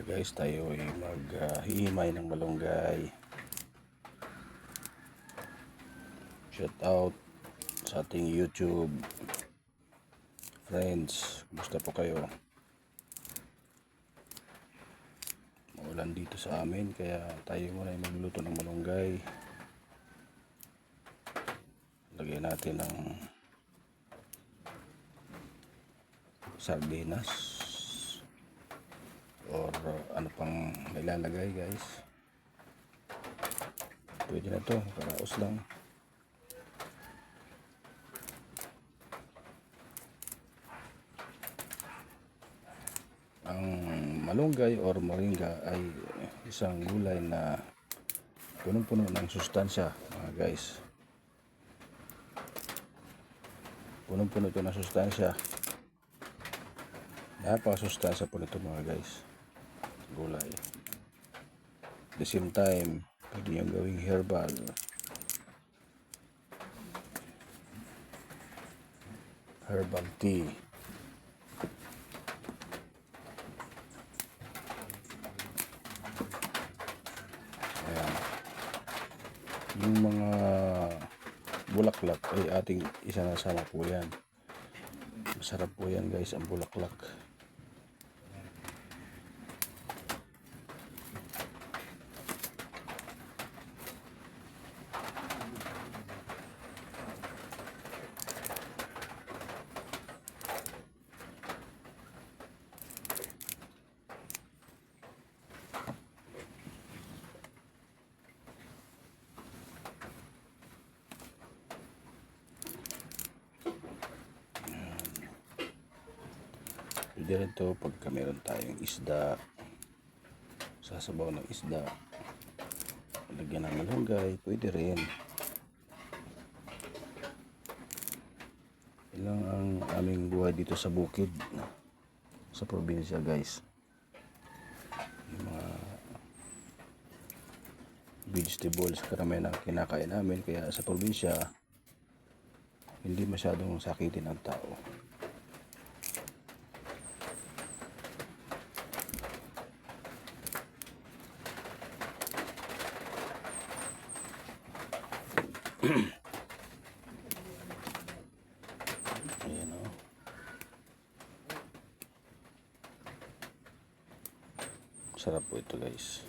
Guys, tayo ay maghihimay ng malunggay. Shout out sa ating YouTube friends. Kumusta po kayo? Maulan dito sa amin kaya tayo muna ay magluluto ng malunggay. Lagyan natin ng sardinas or ano pang ilalagay guys. Pwede na to, paraos lang. Ang malunggay or moringa ay isang gulay na punong-puno ng sustansya mga guys. Punong-puno ito ng sustansya. Napakasustansya po nito mga guys. Gulay. At the same time, pwede nyo gawing herbal. Herbal tea. Ayan. Yung mga bulaklak ay ating isanasama po yan. Masarap po yan guys, ang bulaklak. Pwede rin ito pagka meron tayong isda, sasabaw ng isda, lagyan ng malunggay, pwede rin. Ilang ang aming buhay dito sa bukid, sa probinsya guys. Yung mga vegetables karamihan ang kinakain namin, kaya sa probinsya hindi masyadong sakitin ang tao. Ayan o. Sarap po ito guys.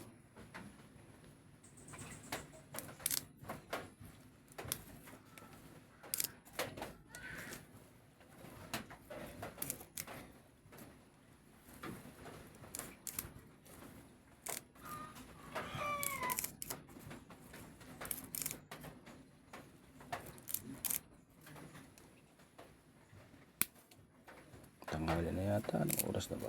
Tanghali na yata. Anong oras na ba?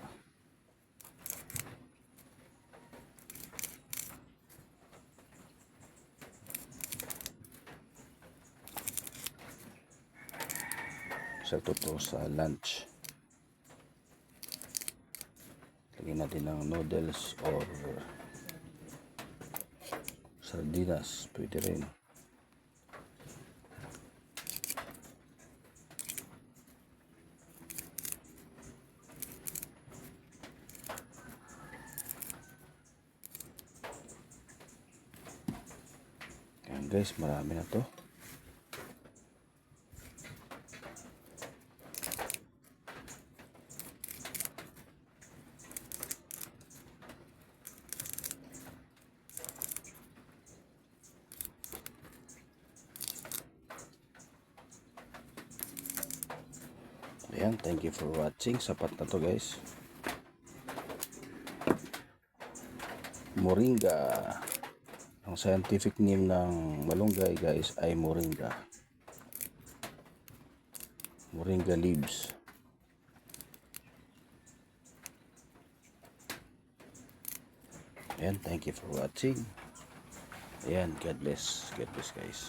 Sakto to sa lunch. Lagyan natin ng noodles or sardinas. Pwede rin. Guys, marami na to. Ayan, thank you for watching. Sapat na to guys. Moringa. Ang scientific name ng malunggay guys ay moringa. Moringa leaves. Ayan, thank you for watching. Ayan, God bless. God bless guys.